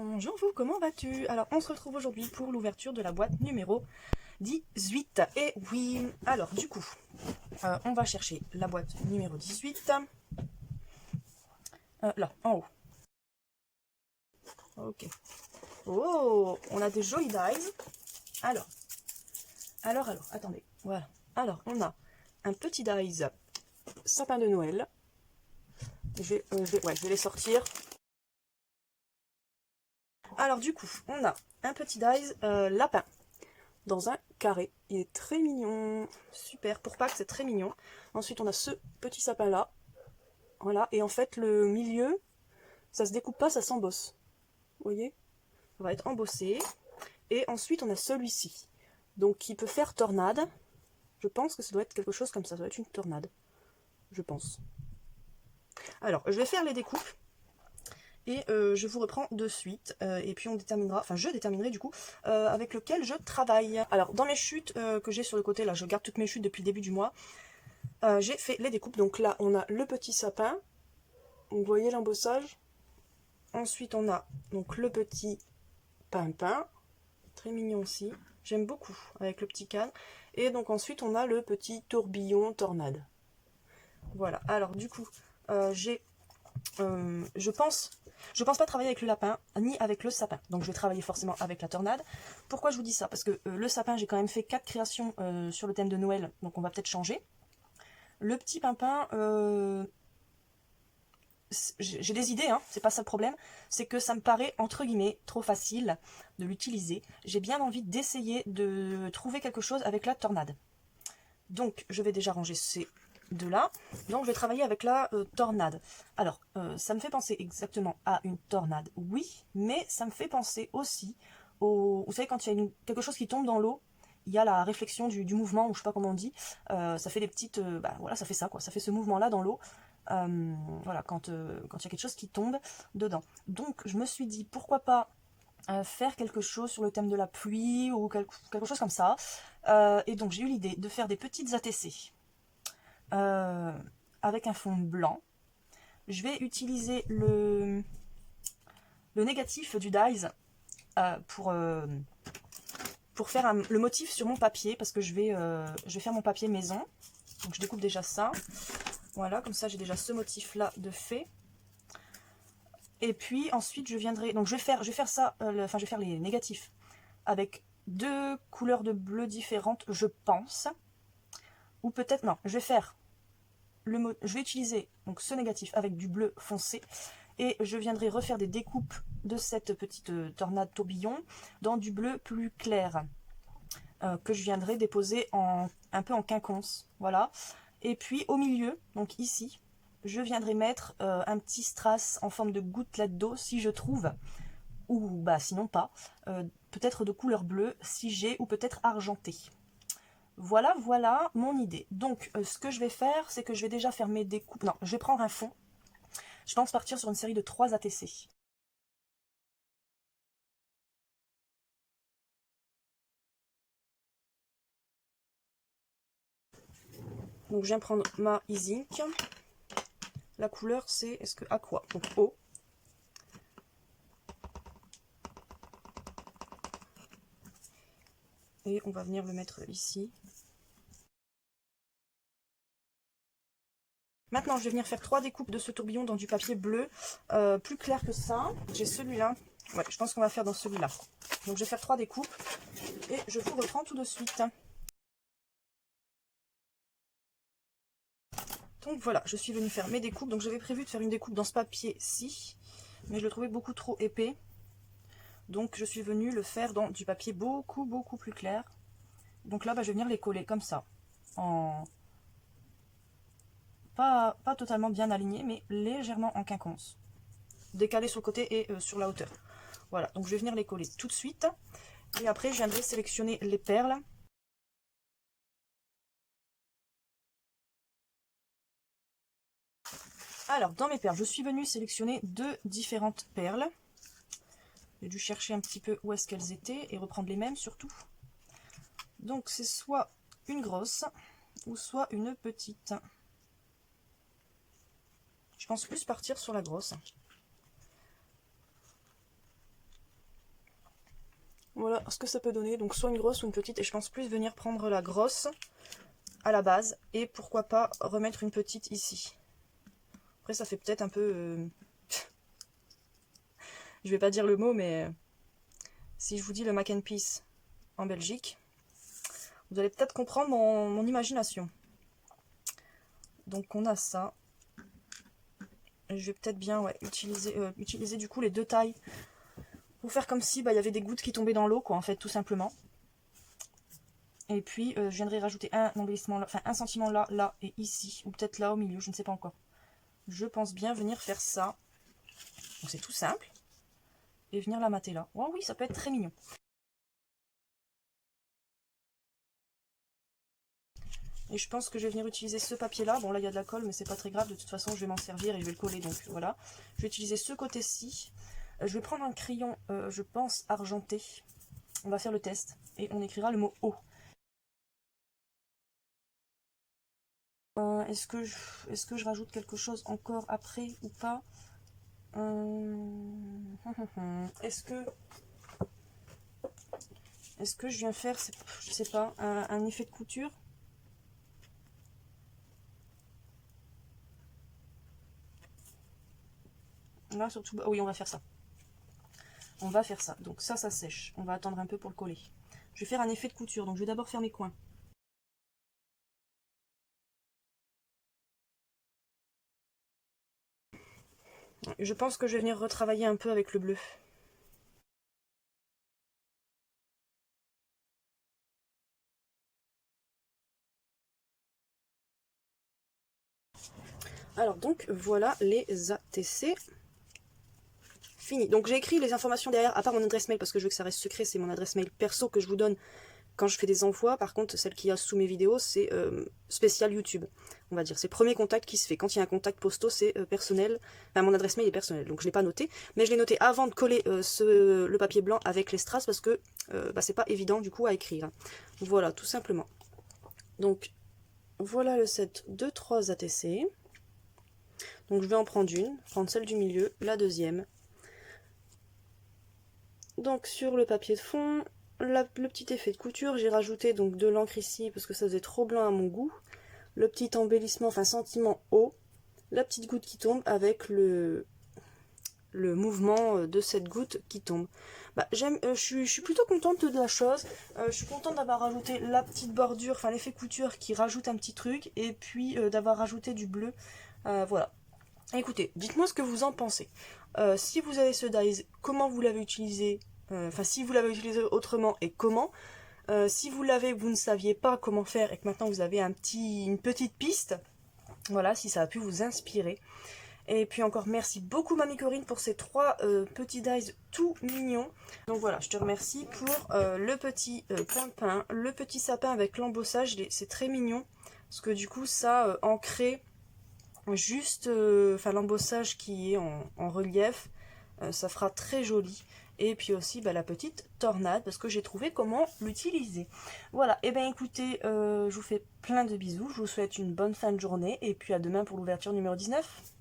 Bonjour vous, comment vas-tu? Alors on se retrouve aujourd'hui pour l'ouverture de la boîte numéro 18. Et oui, alors du coup, on va chercher la boîte numéro 18. Là, en haut. Ok. Oh, on a des jolis dies. Alors, attendez. Voilà. Alors, on a un petit dies sapin de Noël. Je vais les sortir. Alors du coup, on a un petit dies lapin dans un carré. Il est très mignon. Super, pour Pâques, c'est très mignon. Ensuite, on a ce petit sapin là. Voilà, et en fait, le milieu, ça se découpe pas, ça s'embosse. Vous voyez? Ça va être embossé. Et ensuite, on a celui-ci. Donc, qui peut faire tornade. Je pense que ça doit être quelque chose comme ça. Ça doit être une tornade. Je pense. Alors, je vais faire les découpes. Et je vous reprends de suite. Et puis on déterminera, enfin je déterminerai du coup, avec lequel je travaille. Alors, dans mes chutes que j'ai sur le côté, là, je garde toutes mes chutes depuis le début du mois. J'ai fait les découpes. Donc là, on a le petit sapin. Vous voyez l'embossage. Ensuite, on a donc le petit pimpin. Très mignon aussi. J'aime beaucoup avec le petit cadre. Et donc ensuite, on a le petit tourbillon tornade. Voilà. Alors du coup, je pense pas travailler avec le lapin ni avec le sapin. Donc je vais travailler forcément avec la tornade. Pourquoi je vous dis ça? Parce que le sapin, j'ai quand même fait 4 créations sur le thème de Noël. Donc on va peut-être changer. Le petit pimpin, j'ai des idées, hein, c'est pas ça le problème. C'est que ça me paraît, entre guillemets, trop facile de l'utiliser. J'ai bien envie d'essayer de trouver quelque chose avec la tornade. Donc je vais déjà ranger ces deux-là. Donc je vais travailler avec la tornade. Alors, ça me fait penser exactement à une tornade, oui, mais ça me fait penser aussi au... Vous savez, quand il y a quelque chose qui tombe dans l'eau, il y a la réflexion du mouvement, ou je sais pas comment on dit, ça fait des petites... voilà, ça fait ça, quoi. Ça fait ce mouvement-là dans l'eau. Voilà, quand il y a quelque chose qui tombe dedans. Donc je me suis dit, pourquoi pas faire quelque chose sur le thème de la pluie ou quelque chose comme ça. Et donc j'ai eu l'idée de faire des petites ATC avec un fond blanc. Je vais utiliser le négatif du dies pour faire le motif sur mon papier, parce que je vais faire mon papier maison. Donc je découpe déjà ça. Voilà, comme ça j'ai déjà ce motif là de fait. Et puis ensuite je viendrai, donc je vais faire ça, enfin je vais faire les négatifs avec 2 couleurs de bleu différentes, je pense. Ou peut-être, non, je vais faire je vais utiliser donc ce négatif avec du bleu foncé. Et je viendrai refaire des découpes de cette petite tornade tourbillon dans du bleu plus clair. Que je viendrai déposer un peu en quinconce. Voilà. Et puis au milieu, donc ici, je viendrai mettre un petit strass en forme de gouttelette d'eau si je trouve, ou bah sinon pas, peut-être de couleur bleue si j'ai, ou peut-être argenté. Voilà, voilà mon idée. Donc ce que je vais faire, c'est que je vais déjà faire mes découpes. Non, je vais prendre un fond. Je pense partir sur une série de 3 ATC. Donc je viens prendre ma e-zinc. La couleur c'est, est-ce que aqua, donc eau. Et on va venir le mettre ici. Maintenant, je vais venir faire 3 découpes de ce tourbillon dans du papier bleu, plus clair que ça. J'ai celui-là. Ouais, je pense qu'on va faire dans celui-là. Donc, je vais faire 3 découpes et je vous reprends tout de suite. Donc voilà, je suis venue faire mes découpes. Donc, j'avais prévu de faire une découpe dans ce papier-ci, mais je le trouvais beaucoup trop épais. Donc, je suis venue le faire dans du papier beaucoup, beaucoup plus clair. Donc là, bah, je vais venir les coller comme ça, en... Pas totalement bien aligné, mais légèrement en quinconce. Décalé sur le côté et sur la hauteur. Voilà, donc je vais venir les coller tout de suite. Et après, je viendrai sélectionner les perles. Alors, dans mes perles, je suis venue sélectionner 2 différentes perles. J'ai dû chercher un petit peu où est-ce qu'elles étaient et reprendre les mêmes surtout. Donc, c'est soit une grosse ou soit une petite. Je pense plus partir sur la grosse. voilà ce que ça peut donner. Donc soit une grosse ou une petite. Et je pense plus venir prendre la grosse à la base. Et pourquoi pas remettre une petite ici. Après ça fait peut-être un peu... je vais pas dire le mot, mais... si je vous dis le mac and peas en Belgique, vous allez peut-être comprendre mon imagination. Donc on a ça. Je vais peut-être bien utiliser du coup les deux tailles pour faire comme si il y avait des gouttes qui tombaient dans l'eau, quoi, en fait, tout simplement. Et puis je viendrai rajouter un embellissement là, enfin un sentiment là, là et ici, ou peut-être là au milieu, je ne sais pas encore. Je pense bien venir faire ça. Donc c'est tout simple. Et venir la mater là. Oh oui, ça peut être très mignon. Et je pense que je vais venir utiliser ce papier là. Bon là il y a de la colle mais c'est pas très grave. De toute façon je vais m'en servir et je vais le coller. Donc voilà. Je vais utiliser ce côté-ci. Je vais prendre un crayon, je pense argenté. On va faire le test. Et on écrira le mot eau. Est-ce que je rajoute quelque chose encore après ou pas? Est-ce que je viens faire, je sais pas, un effet de couture? Là surtout, oui, on va faire ça. On va faire ça. Donc ça sèche. On va attendre un peu pour le coller. Je vais faire un effet de couture. Donc je vais d'abord faire mes coins. Je pense que je vais venir retravailler un peu avec le bleu. Alors donc voilà les ATC fini. Donc j'ai écrit les informations derrière, à part mon adresse mail parce que je veux que ça reste secret, c'est mon adresse mail perso que je vous donne quand je fais des envois. Par contre celle qui a sous mes vidéos c'est spécial YouTube, on va dire. C'est le premier contact qui se fait. Quand il y a un contact posto c'est personnel, enfin mon adresse mail est personnelle, donc je ne l'ai pas noté. Mais je l'ai noté avant de coller le papier blanc avec les strass parce que c'est pas évident du coup à écrire. Voilà tout simplement. Donc voilà le set de 3 ATC. Donc je vais en prendre une, prendre celle du milieu, la deuxième. Donc sur le papier de fond, le petit effet de couture, j'ai rajouté donc de l'encre ici parce que ça faisait trop blanc à mon goût. Le petit embellissement, enfin sentiment haut, la petite goutte qui tombe avec le mouvement de cette goutte qui tombe. Je suis plutôt contente de la chose. Je suis contente d'avoir rajouté la petite bordure, enfin l'effet couture qui rajoute un petit truc, et puis d'avoir rajouté du bleu. Voilà. Écoutez, dites-moi ce que vous en pensez. Si vous avez ce dies, comment vous l'avez utilisé? Enfin, si vous l'avez utilisé autrement et comment? Si vous l'avez, vous ne saviez pas comment faire et que maintenant vous avez une petite piste. Voilà, si ça a pu vous inspirer. Et puis encore merci beaucoup Mamie Corinne pour ces 3 petits dies tout mignons. Donc voilà, je te remercie pour le petit pimpin, le petit sapin avec l'embossage, c'est très mignon. Parce que du coup ça ancré juste l'embossage qui est en relief, ça fera très joli. Et puis aussi la petite tornade parce que j'ai trouvé comment l'utiliser. Voilà, et bien écoutez, je vous fais plein de bisous, je vous souhaite une bonne fin de journée et puis à demain pour l'ouverture numéro 19.